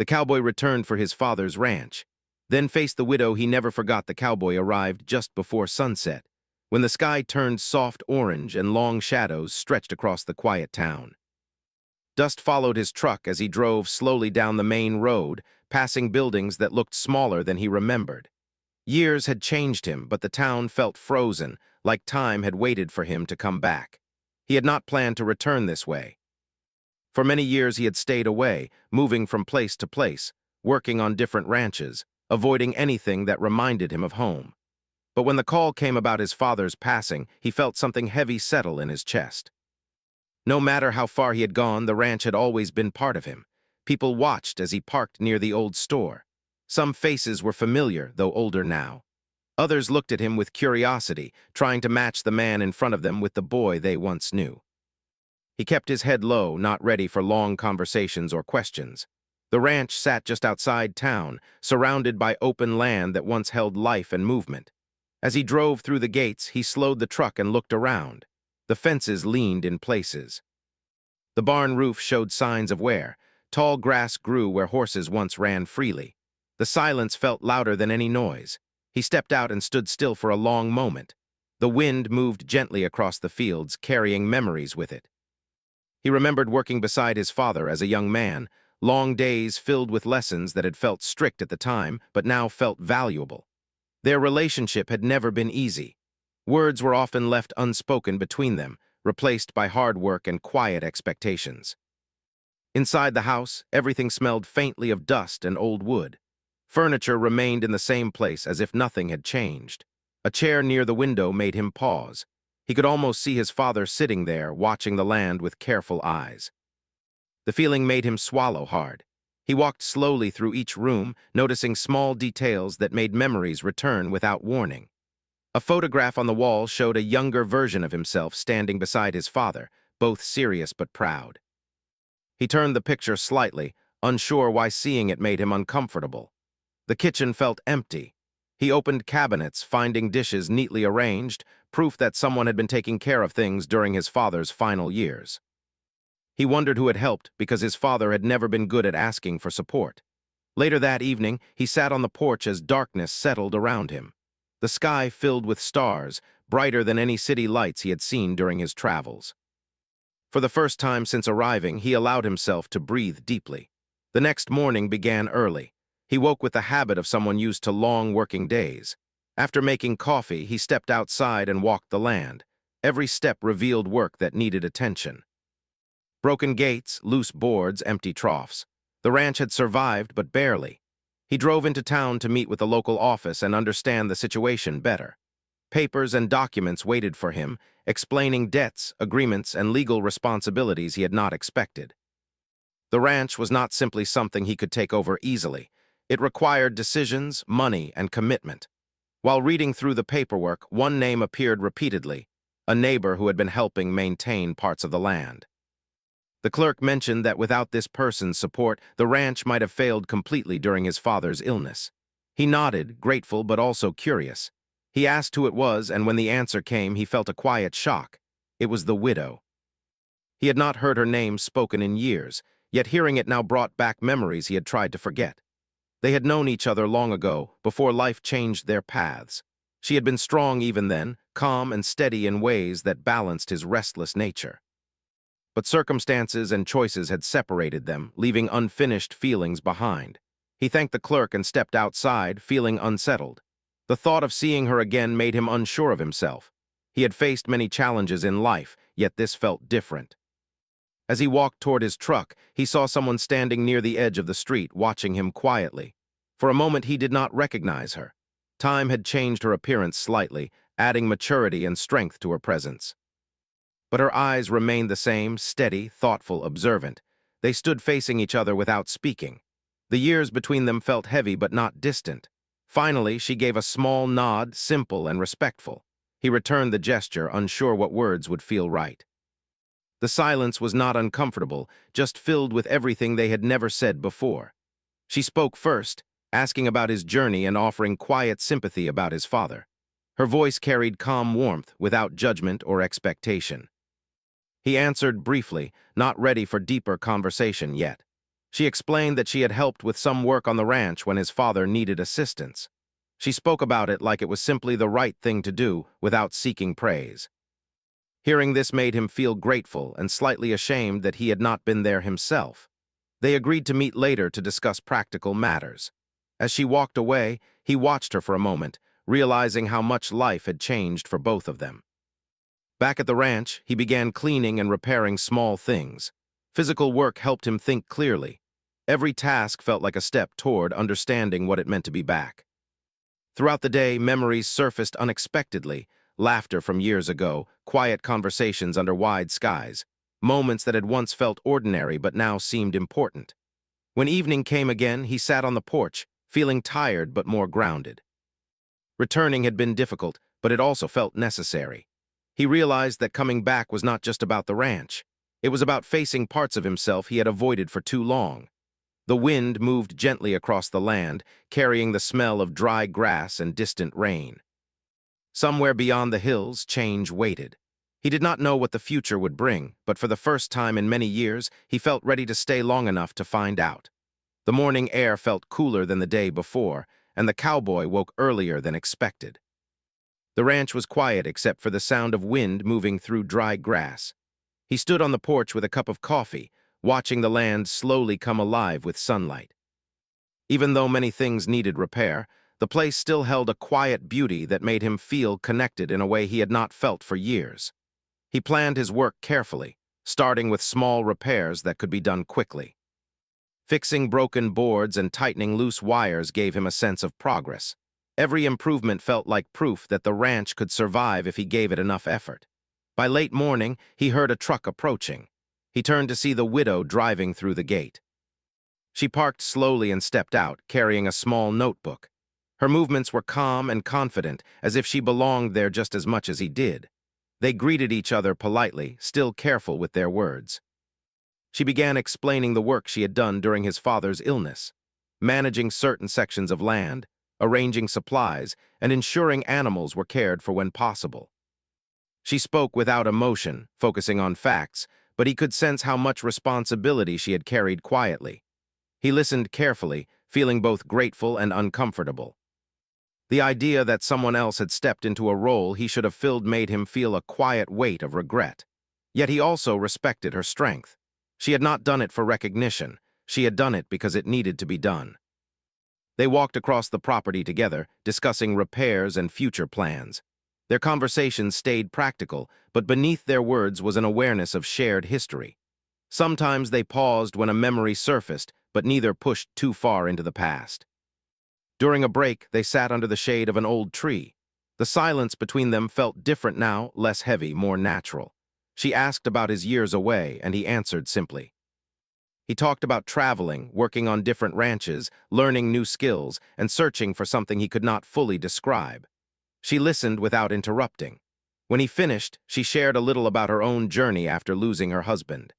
The cowboy returned for his father's ranch, then faced the widow. He never forgot the cowboy arrived just before sunset, when the sky turned soft orange and long shadows stretched across the quiet town. Dust followed his truck as he drove slowly down the main road, passing buildings that looked smaller than he remembered. Years had changed him, but the town felt frozen, like time had waited for him to come back. He had not planned to return this way. For many years he had stayed away, moving from place to place, working on different ranches, avoiding anything that reminded him of home. But when the call came about his father's passing, he felt something heavy settle in his chest. No matter how far he had gone, the ranch had always been part of him. People watched as he parked near the old store. Some faces were familiar, though older now. Others looked at him with curiosity, trying to match the man in front of them with the boy they once knew. He kept his head low, not ready for long conversations or questions. The ranch sat just outside town, surrounded by open land that once held life and movement. As he drove through the gates, he slowed the truck and looked around. The fences leaned in places. The barn roof showed signs of wear. Tall grass grew where horses once ran freely. The silence felt louder than any noise. He stepped out and stood still for a long moment. The wind moved gently across the fields, carrying memories with it. He remembered working beside his father as a young man, long days filled with lessons that had felt strict at the time, but now felt valuable. Their relationship had never been easy. Words were often left unspoken between them, replaced by hard work and quiet expectations. Inside the house, everything smelled faintly of dust and old wood. Furniture remained in the same place as if nothing had changed. A chair near the window made him pause. He could almost see his father sitting there, watching the land with careful eyes. The feeling made him swallow hard. He walked slowly through each room, noticing small details that made memories return without warning. A photograph on the wall showed a younger version of himself standing beside his father, both serious but proud. He turned the picture slightly, unsure why seeing it made him uncomfortable. The kitchen felt empty. He opened cabinets, finding dishes neatly arranged, proof that someone had been taking care of things during his father's final years. He wondered who had helped because his father had never been good at asking for support. Later that evening, he sat on the porch as darkness settled around him. The sky filled with stars, brighter than any city lights he had seen during his travels. For the first time since arriving, he allowed himself to breathe deeply. The next morning began early. He woke with the habit of someone used to long working days. After making coffee, he stepped outside and walked the land. Every step revealed work that needed attention. Broken gates, loose boards, empty troughs. The ranch had survived, but barely. He drove into town to meet with the local office and understand the situation better. Papers and documents waited for him, explaining debts, agreements, and legal responsibilities he had not expected. The ranch was not simply something he could take over easily. It required decisions, money, and commitment. While reading through the paperwork, one name appeared repeatedly, a neighbor who had been helping maintain parts of the land. The clerk mentioned that without this person's support, the ranch might have failed completely during his father's illness. He nodded, grateful but also curious. He asked who it was, and when the answer came, he felt a quiet shock. It was the widow. He had not heard her name spoken in years, yet hearing it now brought back memories he had tried to forget. They had known each other long ago, before life changed their paths. She had been strong even then, calm and steady in ways that balanced his restless nature. But circumstances and choices had separated them, leaving unfinished feelings behind. He thanked the clerk and stepped outside, feeling unsettled. The thought of seeing her again made him unsure of himself. He had faced many challenges in life, yet this felt different. As he walked toward his truck, he saw someone standing near the edge of the street, watching him quietly. For a moment he did not recognize her. Time had changed her appearance slightly, adding maturity and strength to her presence. But her eyes remained the same, steady, thoughtful, observant. They stood facing each other without speaking. The years between them felt heavy but not distant. Finally, she gave a small nod, simple and respectful. He returned the gesture, unsure what words would feel right. The silence was not uncomfortable, just filled with everything they had never said before. She spoke first, asking about his journey and offering quiet sympathy about his father. Her voice carried calm warmth, without judgment or expectation. He answered briefly, not ready for deeper conversation yet. She explained that she had helped with some work on the ranch when his father needed assistance. She spoke about it like it was simply the right thing to do without seeking praise. Hearing this made him feel grateful and slightly ashamed that he had not been there himself. They agreed to meet later to discuss practical matters. As she walked away, he watched her for a moment, realizing how much life had changed for both of them. Back at the ranch, he began cleaning and repairing small things. Physical work helped him think clearly. Every task felt like a step toward understanding what it meant to be back. Throughout the day, memories surfaced unexpectedly, laughter from years ago, quiet conversations under wide skies, moments that had once felt ordinary but now seemed important. When evening came again, he sat on the porch, feeling tired but more grounded. Returning had been difficult, but it also felt necessary. He realized that coming back was not just about the ranch. It was about facing parts of himself he had avoided for too long. The wind moved gently across the land, carrying the smell of dry grass and distant rain. Somewhere beyond the hills, change waited. He did not know what the future would bring, but for the first time in many years, he felt ready to stay long enough to find out. The morning air felt cooler than the day before, and the cowboy woke earlier than expected. The ranch was quiet except for the sound of wind moving through dry grass. He stood on the porch with a cup of coffee, watching the land slowly come alive with sunlight. Even though many things needed repair, the place still held a quiet beauty that made him feel connected in a way he had not felt for years. He planned his work carefully, starting with small repairs that could be done quickly. Fixing broken boards and tightening loose wires gave him a sense of progress. Every improvement felt like proof that the ranch could survive if he gave it enough effort. By late morning, he heard a truck approaching. He turned to see the widow driving through the gate. She parked slowly and stepped out, carrying a small notebook. Her movements were calm and confident, as if she belonged there just as much as he did. They greeted each other politely, still careful with their words. She began explaining the work she had done during his father's illness, managing certain sections of land, arranging supplies, and ensuring animals were cared for when possible. She spoke without emotion, focusing on facts, but he could sense how much responsibility she had carried quietly. He listened carefully, feeling both grateful and uncomfortable. The idea that someone else had stepped into a role he should have filled made him feel a quiet weight of regret. Yet he also respected her strength. She had not done it for recognition. She had done it because it needed to be done. They walked across the property together, discussing repairs and future plans. Their conversations stayed practical, but beneath their words was an awareness of shared history. Sometimes they paused when a memory surfaced, but neither pushed too far into the past. During a break, they sat under the shade of an old tree. The silence between them felt different now, less heavy, more natural. She asked about his years away, and he answered simply. He talked about traveling, working on different ranches, learning new skills, and searching for something he could not fully describe. She listened without interrupting. When he finished, she shared a little about her own journey after losing her husband.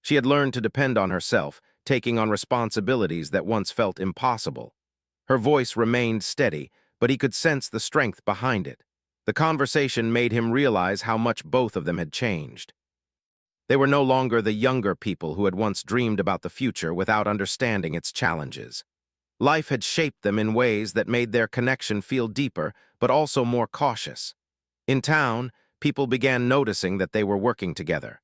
She had learned to depend on herself, taking on responsibilities that once felt impossible. Her voice remained steady, but he could sense the strength behind it. The conversation made him realize how much both of them had changed. They were no longer the younger people who had once dreamed about the future without understanding its challenges. Life had shaped them in ways that made their connection feel deeper, but also more cautious. In town, people began noticing that they were working together.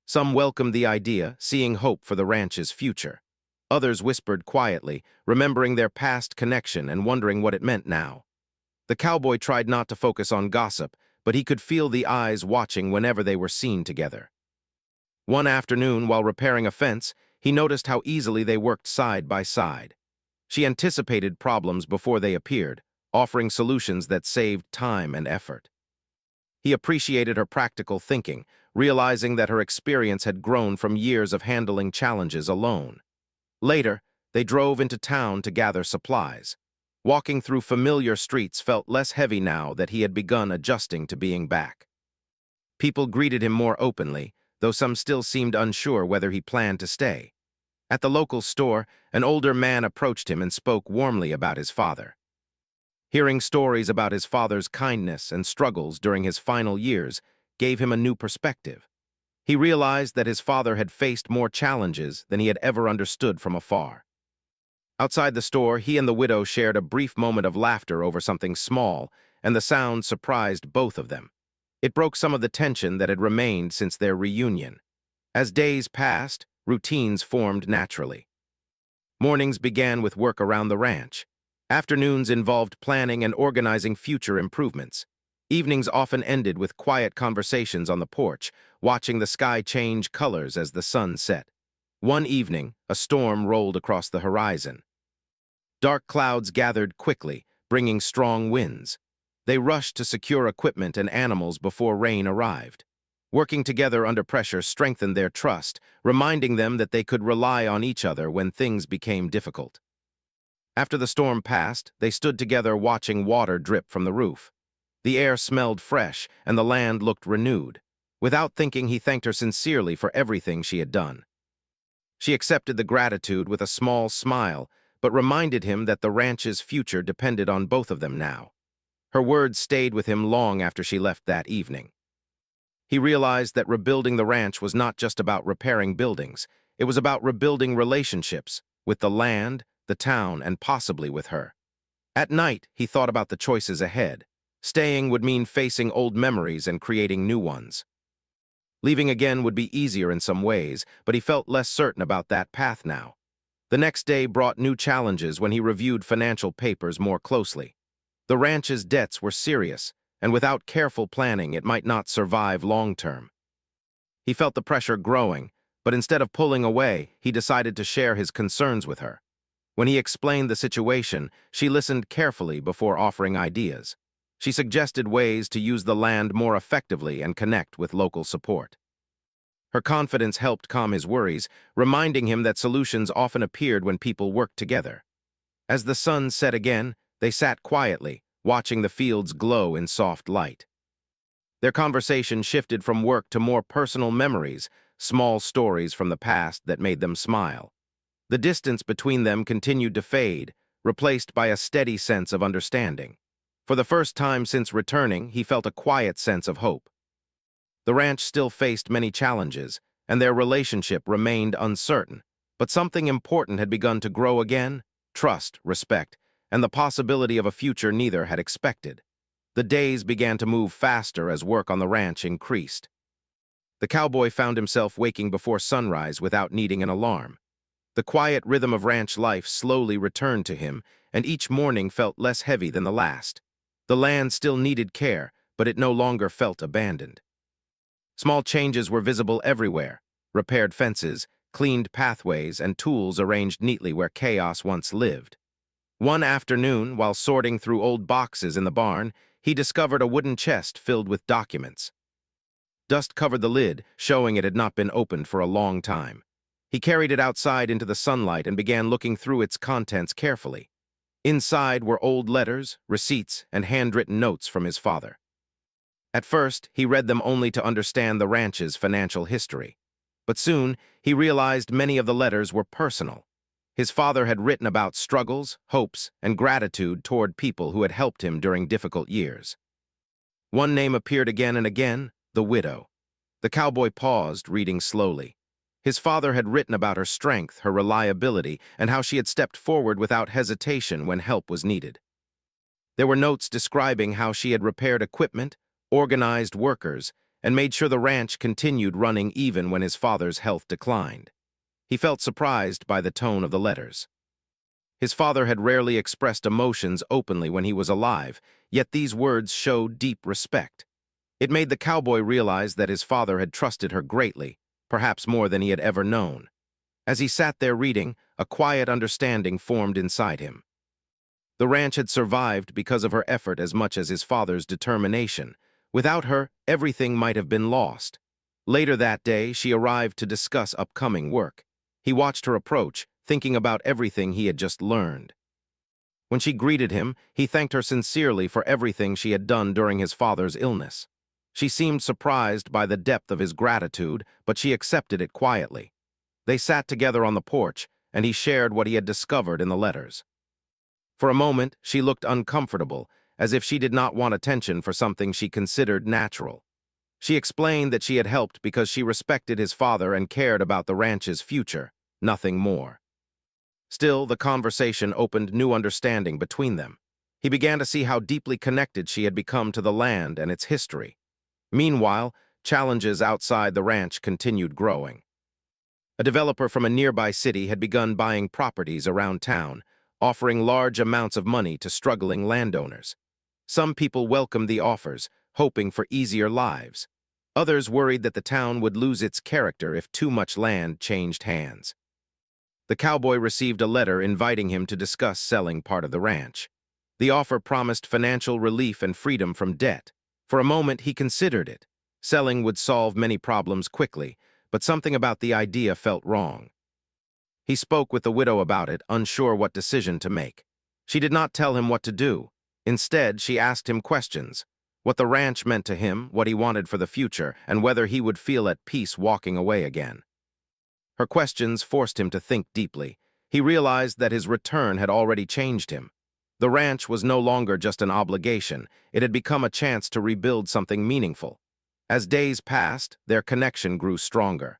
Some welcomed the idea, seeing hope for the ranch's future. Others whispered quietly, remembering their past connection and wondering what it meant now. The cowboy tried not to focus on gossip, but he could feel the eyes watching whenever they were seen together. One afternoon, while repairing a fence, he noticed how easily they worked side by side. She anticipated problems before they appeared, offering solutions that saved time and effort. He appreciated her practical thinking, realizing that her experience had grown from years of handling challenges alone. Later, they drove into town to gather supplies. Walking through familiar streets felt less heavy now that he had begun adjusting to being back. People greeted him more openly, though some still seemed unsure whether he planned to stay. At the local store, an older man approached him and spoke warmly about his father. Hearing stories about his father's kindness and struggles during his final years gave him a new perspective. He realized that his father had faced more challenges than he had ever understood from afar. Outside the store, he and the widow shared a brief moment of laughter over something small, and the sound surprised both of them. It broke some of the tension that had remained since their reunion. As days passed, routines formed naturally. Mornings began with work around the ranch. Afternoons involved planning and organizing future improvements. Evenings often ended with quiet conversations on the porch, watching the sky change colors as the sun set. One evening, a storm rolled across the horizon. Dark clouds gathered quickly, bringing strong winds. They rushed to secure equipment and animals before rain arrived. Working together under pressure strengthened their trust, reminding them that they could rely on each other when things became difficult. After the storm passed, they stood together watching water drip from the roof. The air smelled fresh, and the land looked renewed. Without thinking, he thanked her sincerely for everything she had done. She accepted the gratitude with a small smile, but reminded him that the ranch's future depended on both of them now. Her words stayed with him long after she left that evening. He realized that rebuilding the ranch was not just about repairing buildings. It was about rebuilding relationships with the land, the town, and possibly with her. At night, he thought about the choices ahead. Staying would mean facing old memories and creating new ones. Leaving again would be easier in some ways, but he felt less certain about that path now. The next day brought new challenges when he reviewed financial papers more closely. The ranch's debts were serious, and without careful planning, it might not survive long-term. He felt the pressure growing, but instead of pulling away, he decided to share his concerns with her. When he explained the situation, she listened carefully before offering ideas. She suggested ways to use the land more effectively and connect with local support. Her confidence helped calm his worries, reminding him that solutions often appeared when people worked together. As the sun set again, they sat quietly, watching the fields glow in soft light. Their conversation shifted from work to more personal memories, small stories from the past that made them smile. The distance between them continued to fade, replaced by a steady sense of understanding. For the first time since returning, he felt a quiet sense of hope. The ranch still faced many challenges, and their relationship remained uncertain, but something important had begun to grow again: trust, respect, and the possibility of a future neither had expected. The days began to move faster as work on the ranch increased. The cowboy found himself waking before sunrise without needing an alarm. The quiet rhythm of ranch life slowly returned to him, and each morning felt less heavy than the last. The land still needed care, but it no longer felt abandoned. Small changes were visible everywhere: repaired fences, cleaned pathways, and tools arranged neatly where chaos once lived. One afternoon, while sorting through old boxes in the barn, he discovered a wooden chest filled with documents. Dust covered the lid, showing it had not been opened for a long time. He carried it outside into the sunlight and began looking through its contents carefully. Inside were old letters, receipts, and handwritten notes from his father. At first, he read them only to understand the ranch's financial history. But soon, he realized many of the letters were personal. His father had written about struggles, hopes, and gratitude toward people who had helped him during difficult years. One name appeared again and again: the widow. The cowboy paused, reading slowly. His father had written about her strength, her reliability, and how she had stepped forward without hesitation when help was needed. There were notes describing how she had repaired equipment, organized workers, and made sure the ranch continued running even when his father's health declined. He felt surprised by the tone of the letters. His father had rarely expressed emotions openly when he was alive, yet these words showed deep respect. It made the cowboy realize that his father had trusted her greatly, perhaps more than he had ever known. As he sat there reading, a quiet understanding formed inside him. The ranch had survived because of her effort as much as his father's determination. Without her, everything might have been lost. Later that day, she arrived to discuss upcoming work. He watched her approach, thinking about everything he had just learned. When she greeted him, he thanked her sincerely for everything she had done during his father's illness. She seemed surprised by the depth of his gratitude, but she accepted it quietly. They sat together on the porch, and he shared what he had discovered in the letters. For a moment, she looked uncomfortable, as if she did not want attention for something she considered natural. She explained that she had helped because she respected his father and cared about the ranch's future, nothing more. Still, the conversation opened new understanding between them. He began to see how deeply connected she had become to the land and its history. Meanwhile, challenges outside the ranch continued growing. A developer from a nearby city had begun buying properties around town, offering large amounts of money to struggling landowners. Some people welcomed the offers, hoping for easier lives. Others worried that the town would lose its character if too much land changed hands. The cowboy received a letter inviting him to discuss selling part of the ranch. The offer promised financial relief and freedom from debt. For a moment, he considered it. Selling would solve many problems quickly, but something about the idea felt wrong. He spoke with the widow about it, unsure what decision to make. She did not tell him what to do. Instead, she asked him questions: what the ranch meant to him, what he wanted for the future, and whether he would feel at peace walking away again. Her questions forced him to think deeply. He realized that his return had already changed him. The ranch was no longer just an obligation. It had become a chance to rebuild something meaningful. As days passed, their connection grew stronger.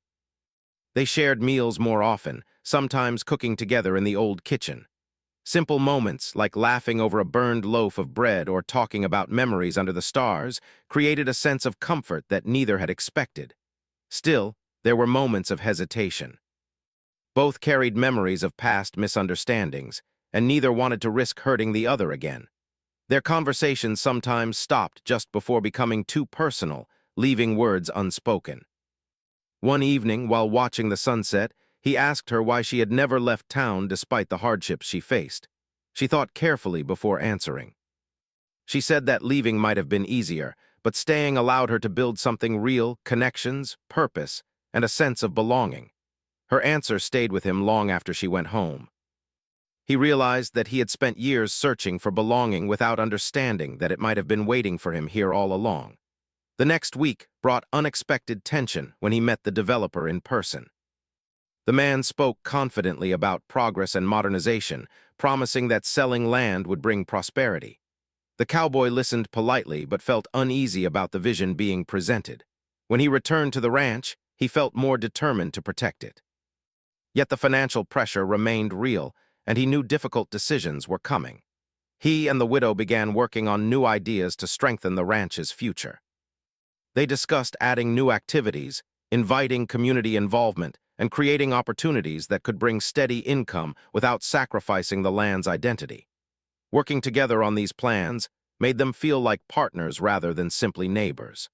They shared meals more often, sometimes cooking together in the old kitchen. Simple moments, like laughing over a burned loaf of bread or talking about memories under the stars, created a sense of comfort that neither had expected. Still, there were moments of hesitation. Both carried memories of past misunderstandings, and neither wanted to risk hurting the other again. Their conversations sometimes stopped just before becoming too personal, leaving words unspoken. One evening, while watching the sunset, he asked her why she had never left town despite the hardships she faced. She thought carefully before answering. She said that leaving might have been easier, but staying allowed her to build something real: connections, purpose, and a sense of belonging. Her answer stayed with him long after she went home. He realized that he had spent years searching for belonging without understanding that it might have been waiting for him here all along. The next week brought unexpected tension when he met the developer in person. The man spoke confidently about progress and modernization, promising that selling land would bring prosperity. The cowboy listened politely but felt uneasy about the vision being presented. When he returned to the ranch, he felt more determined to protect it. Yet the financial pressure remained real, and he knew difficult decisions were coming. He and the widow began working on new ideas to strengthen the ranch's future. They discussed adding new activities, inviting community involvement, and creating opportunities that could bring steady income without sacrificing the land's identity. Working together on these plans made them feel like partners rather than simply neighbors.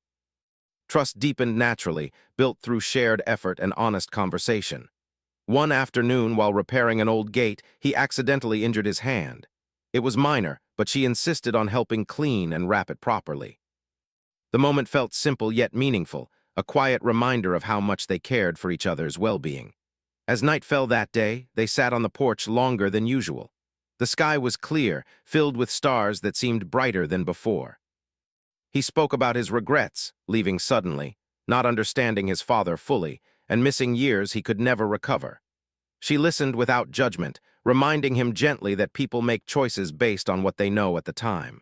Trust deepened naturally, built through shared effort and honest conversation. One afternoon, while repairing an old gate, he accidentally injured his hand. It was minor, but she insisted on helping clean and wrap it properly. The moment felt simple yet meaningful, a quiet reminder of how much they cared for each other's well-being. As night fell that day, they sat on the porch longer than usual. The sky was clear, filled with stars that seemed brighter than before. He spoke about his regrets, leaving suddenly, not understanding his father fully, and missing years he could never recover. She listened without judgment, reminding him gently that people make choices based on what they know at the time.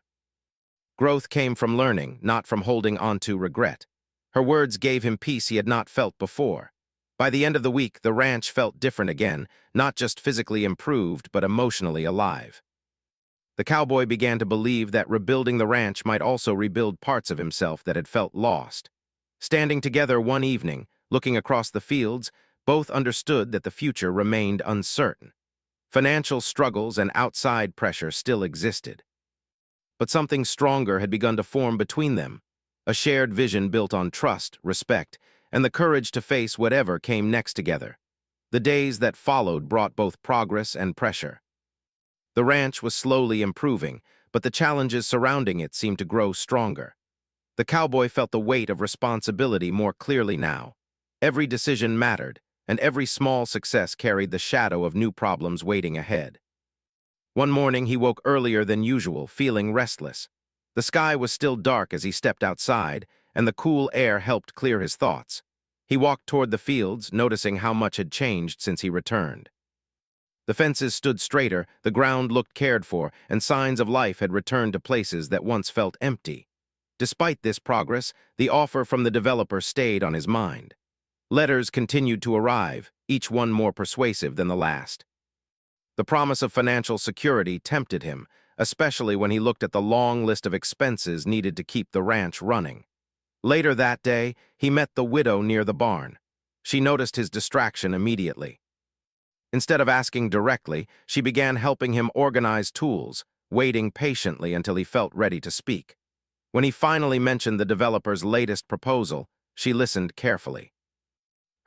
Growth came from learning, not from holding on to regret. Her words gave him peace he had not felt before. By the end of the week, the ranch felt different again, not just physically improved, but emotionally alive. The cowboy began to believe that rebuilding the ranch might also rebuild parts of himself that had felt lost. Standing together one evening, looking across the fields, both understood that the future remained uncertain. Financial struggles and outside pressure still existed. But something stronger had begun to form between them, a shared vision built on trust, respect, and the courage to face whatever came next together. The days that followed brought both progress and pressure. The ranch was slowly improving, but the challenges surrounding it seemed to grow stronger. The cowboy felt the weight of responsibility more clearly now. Every decision mattered, and every small success carried the shadow of new problems waiting ahead. One morning he woke earlier than usual, feeling restless. The sky was still dark as he stepped outside, and the cool air helped clear his thoughts. He walked toward the fields, noticing how much had changed since he returned. The fences stood straighter, the ground looked cared for, and signs of life had returned to places that once felt empty. Despite this progress, the offer from the developer stayed on his mind. Letters continued to arrive, each one more persuasive than the last. The promise of financial security tempted him, especially when he looked at the long list of expenses needed to keep the ranch running. Later that day, he met the widow near the barn. She noticed his distraction immediately. Instead of asking directly, she began helping him organize tools, waiting patiently until he felt ready to speak. When he finally mentioned the developer's latest proposal, she listened carefully.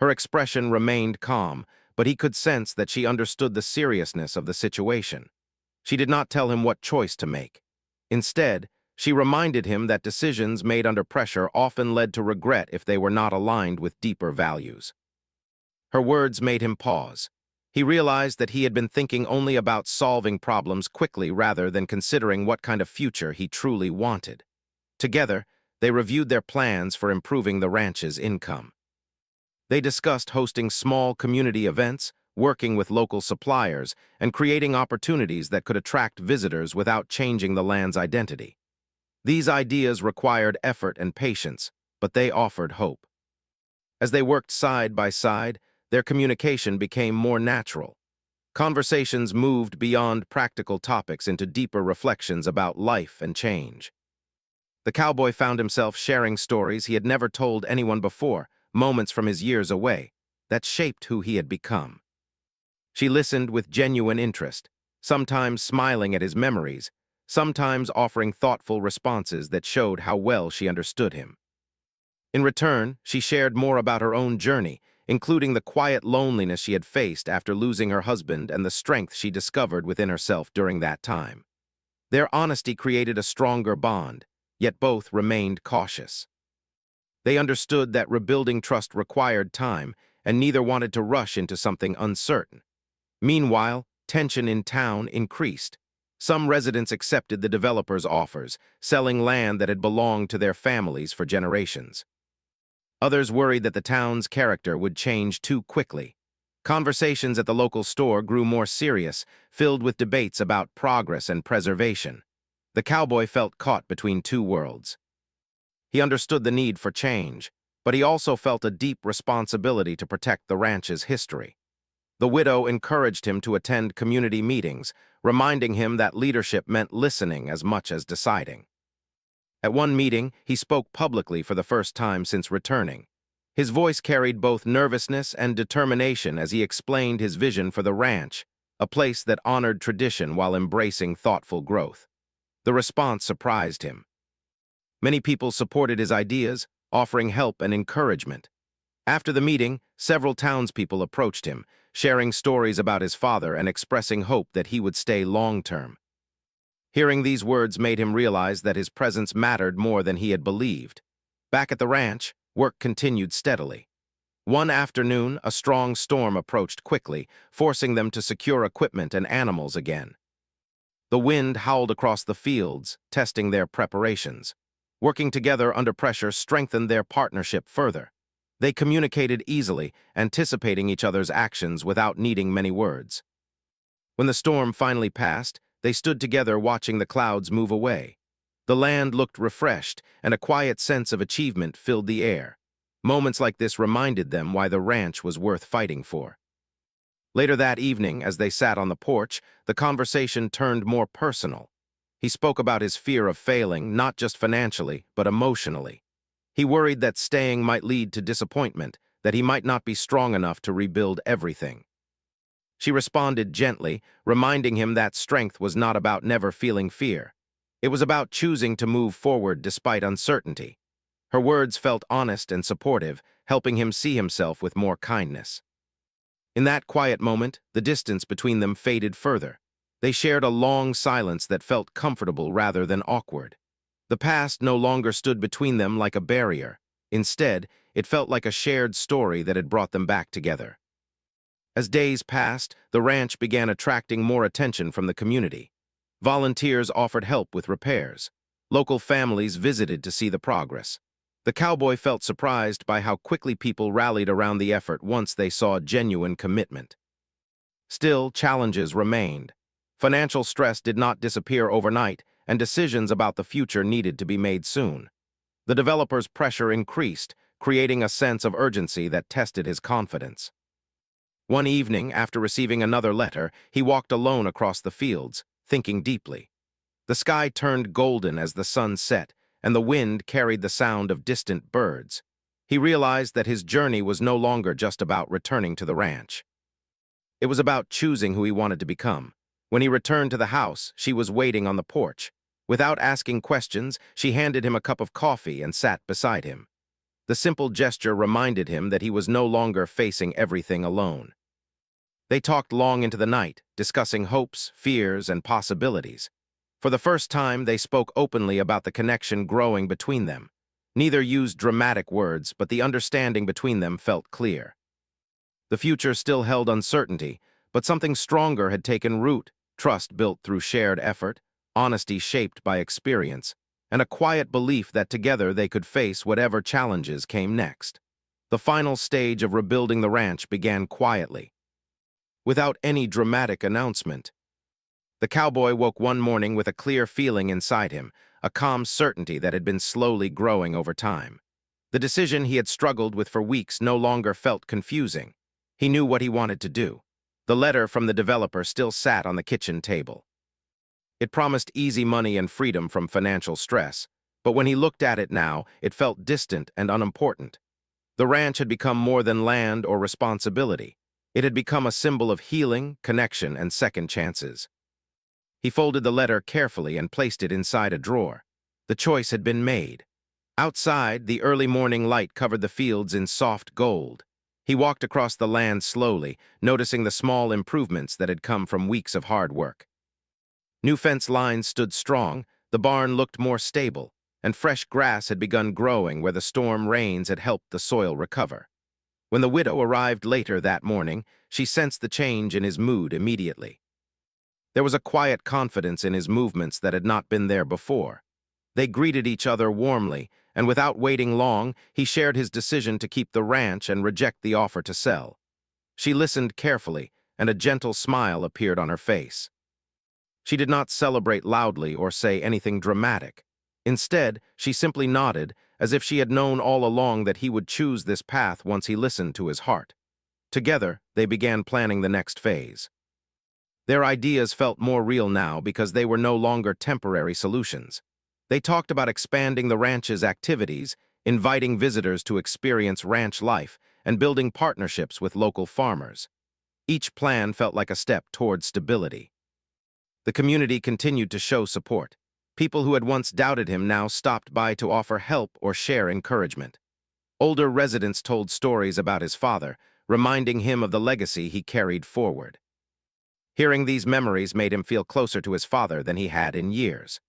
Her expression remained calm, but he could sense that she understood the seriousness of the situation. She did not tell him what choice to make. Instead, she reminded him that decisions made under pressure often led to regret if they were not aligned with deeper values. Her words made him pause. He realized that he had been thinking only about solving problems quickly rather than considering what kind of future he truly wanted. Together, they reviewed their plans for improving the ranch's income. They discussed hosting small community events, working with local suppliers, and creating opportunities that could attract visitors without changing the land's identity. These ideas required effort and patience, but they offered hope. As they worked side by side, their communication became more natural. Conversations moved beyond practical topics into deeper reflections about life and change. The cowboy found himself sharing stories he had never told anyone before, moments from his years away, that shaped who he had become. She listened with genuine interest, sometimes smiling at his memories, sometimes offering thoughtful responses that showed how well she understood him. In return, she shared more about her own journey, including the quiet loneliness she had faced after losing her husband and the strength she discovered within herself during that time. Their honesty created a stronger bond, yet both remained cautious. They understood that rebuilding trust required time, and neither wanted to rush into something uncertain. Meanwhile, tension in town increased. Some residents accepted the developer's offers, selling land that had belonged to their families for generations. Others worried that the town's character would change too quickly. Conversations at the local store grew more serious, filled with debates about progress and preservation. The cowboy felt caught between two worlds. He understood the need for change, but he also felt a deep responsibility to protect the ranch's history. The widow encouraged him to attend community meetings, reminding him that leadership meant listening as much as deciding. At one meeting, he spoke publicly for the first time since returning. His voice carried both nervousness and determination as he explained his vision for the ranch, a place that honored tradition while embracing thoughtful growth. The response surprised him. Many people supported his ideas, offering help and encouragement. After the meeting, several townspeople approached him, sharing stories about his father and expressing hope that he would stay long-term. Hearing these words made him realize that his presence mattered more than he had believed. Back at the ranch, work continued steadily. One afternoon, a strong storm approached quickly, forcing them to secure equipment and animals again. The wind howled across the fields, testing their preparations. Working together under pressure strengthened their partnership further. They communicated easily, anticipating each other's actions without needing many words. When the storm finally passed, they stood together watching the clouds move away. The land looked refreshed, and a quiet sense of achievement filled the air. Moments like this reminded them why the ranch was worth fighting for. Later that evening, as they sat on the porch, the conversation turned more personal. He spoke about his fear of failing, not just financially, but emotionally. He worried that staying might lead to disappointment, that he might not be strong enough to rebuild everything. She responded gently, reminding him that strength was not about never feeling fear. It was about choosing to move forward despite uncertainty. Her words felt honest and supportive, helping him see himself with more kindness. In that quiet moment, the distance between them faded further. They shared a long silence that felt comfortable rather than awkward. The past no longer stood between them like a barrier. Instead, it felt like a shared story that had brought them back together. As days passed, the ranch began attracting more attention from the community. Volunteers offered help with repairs. Local families visited to see the progress. The cowboy felt surprised by how quickly people rallied around the effort once they saw genuine commitment. Still, challenges remained. Financial stress did not disappear overnight, and decisions about the future needed to be made soon. The developer's pressure increased, creating a sense of urgency that tested his confidence. One evening, after receiving another letter, he walked alone across the fields, thinking deeply. The sky turned golden as the sun set, and the wind carried the sound of distant birds. He realized that his journey was no longer just about returning to the ranch. It was about choosing who he wanted to become. When he returned to the house, she was waiting on the porch. Without asking questions, she handed him a cup of coffee and sat beside him. The simple gesture reminded him that he was no longer facing everything alone. They talked long into the night, discussing hopes, fears, and possibilities. For the first time, they spoke openly about the connection growing between them. Neither used dramatic words, but the understanding between them felt clear. The future still held uncertainty, but something stronger had taken root, trust built through shared effort, honesty shaped by experience, and a quiet belief that together they could face whatever challenges came next. The final stage of rebuilding the ranch began quietly, without any dramatic announcement. The cowboy woke one morning with a clear feeling inside him, a calm certainty that had been slowly growing over time. The decision he had struggled with for weeks no longer felt confusing. He knew what he wanted to do. The letter from the developer still sat on the kitchen table. It promised easy money and freedom from financial stress, but when he looked at it now, it felt distant and unimportant. The ranch had become more than land or responsibility. It had become a symbol of healing, connection, and second chances. He folded the letter carefully and placed it inside a drawer. The choice had been made. Outside, the early morning light covered the fields in soft gold. He walked across the land slowly, noticing the small improvements that had come from weeks of hard work. New fence lines stood strong, the barn looked more stable, and fresh grass had begun growing where the storm rains had helped the soil recover. When the widow arrived later that morning, she sensed the change in his mood immediately. There was a quiet confidence in his movements that had not been there before. They greeted each other warmly, and without waiting long, he shared his decision to keep the ranch and reject the offer to sell. She listened carefully, and a gentle smile appeared on her face. She did not celebrate loudly or say anything dramatic. Instead, she simply nodded, as if she had known all along that he would choose this path once he listened to his heart. Together, they began planning the next phase. Their ideas felt more real now because they were no longer temporary solutions. They talked about expanding the ranch's activities, inviting visitors to experience ranch life, and building partnerships with local farmers. Each plan felt like a step toward stability. The community continued to show support. People who had once doubted him now stopped by to offer help or share encouragement. Older residents told stories about his father, reminding him of the legacy he carried forward. Hearing these memories made him feel closer to his father than he had in years.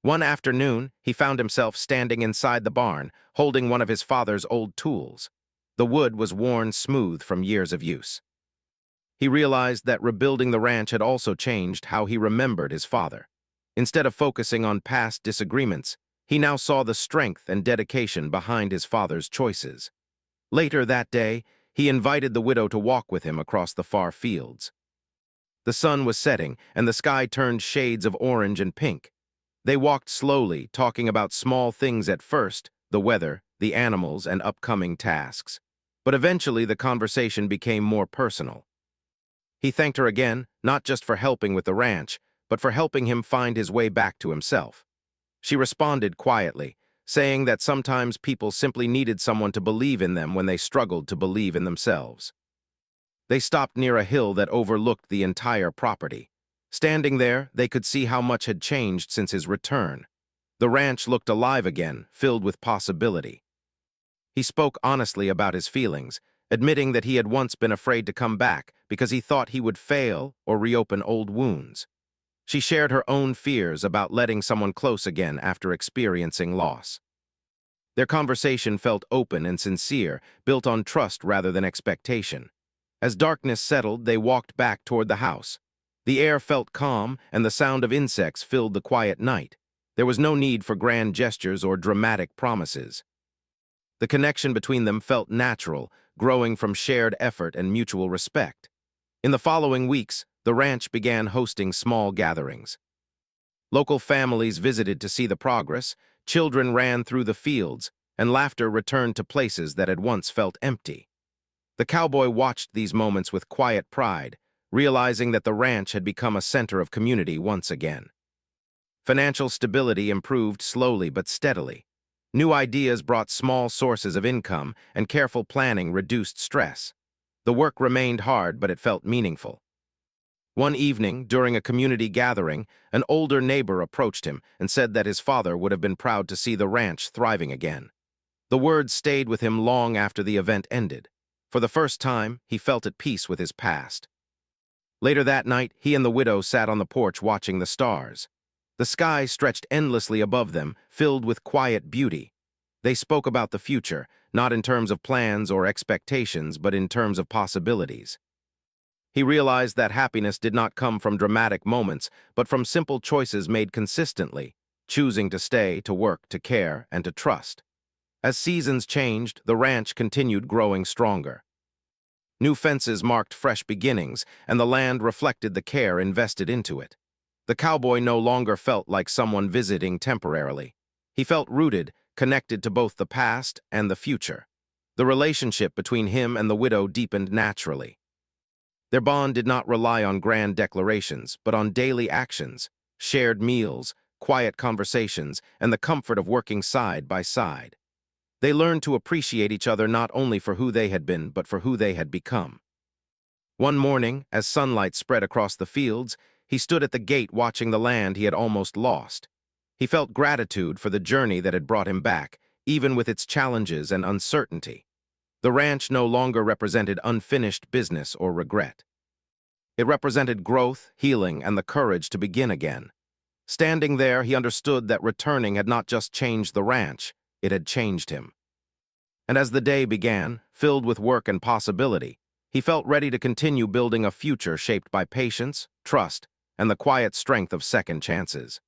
One afternoon, he found himself standing inside the barn, holding one of his father's old tools. The wood was worn smooth from years of use. He realized that rebuilding the ranch had also changed how he remembered his father. Instead of focusing on past disagreements, he now saw the strength and dedication behind his father's choices. Later that day, he invited the widow to walk with him across the far fields. The sun was setting, and the sky turned shades of orange and pink. They walked slowly, talking about small things at first, the weather, the animals, and upcoming tasks. But eventually the conversation became more personal. He thanked her again, not just for helping with the ranch, but for helping him find his way back to himself. She responded quietly, saying that sometimes people simply needed someone to believe in them when they struggled to believe in themselves. They stopped near a hill that overlooked the entire property. Standing there, they could see how much had changed since his return. The ranch looked alive again, filled with possibility. He spoke honestly about his feelings, admitting that he had once been afraid to come back because he thought he would fail or reopen old wounds. She shared her own fears about letting someone close again after experiencing loss. Their conversation felt open and sincere, built on trust rather than expectation. As darkness settled, they walked back toward the house. The air felt calm, and the sound of insects filled the quiet night. There was no need for grand gestures or dramatic promises. The connection between them felt natural, growing from shared effort and mutual respect. In the following weeks, the ranch began hosting small gatherings. Local families visited to see the progress, children ran through the fields, and laughter returned to places that had once felt empty. The cowboy watched these moments with quiet pride, realizing that the ranch had become a center of community once again. Financial stability improved slowly but steadily. New ideas brought small sources of income, and careful planning reduced stress. The work remained hard, but it felt meaningful. One evening, during a community gathering, an older neighbor approached him and said that his father would have been proud to see the ranch thriving again. The words stayed with him long after the event ended. For the first time, he felt at peace with his past. Later that night, he and the widow sat on the porch watching the stars. The sky stretched endlessly above them, filled with quiet beauty. They spoke about the future, not in terms of plans or expectations, but in terms of possibilities. He realized that happiness did not come from dramatic moments, but from simple choices made consistently, choosing to stay, to work, to care, and to trust. As seasons changed, the ranch continued growing stronger. New fences marked fresh beginnings, and the land reflected the care invested into it. The cowboy no longer felt like someone visiting temporarily. He felt rooted, connected to both the past and the future. The relationship between him and the widow deepened naturally. Their bond did not rely on grand declarations, but on daily actions, shared meals, quiet conversations, and the comfort of working side by side. They learned to appreciate each other not only for who they had been, but for who they had become. One morning, as sunlight spread across the fields, he stood at the gate watching the land he had almost lost. He felt gratitude for the journey that had brought him back, even with its challenges and uncertainty. The ranch no longer represented unfinished business or regret. It represented growth, healing, and the courage to begin again. Standing there, he understood that returning had not just changed the ranch, it had changed him. And as the day began, filled with work and possibility, he felt ready to continue building a future shaped by patience, trust, and the quiet strength of second chances.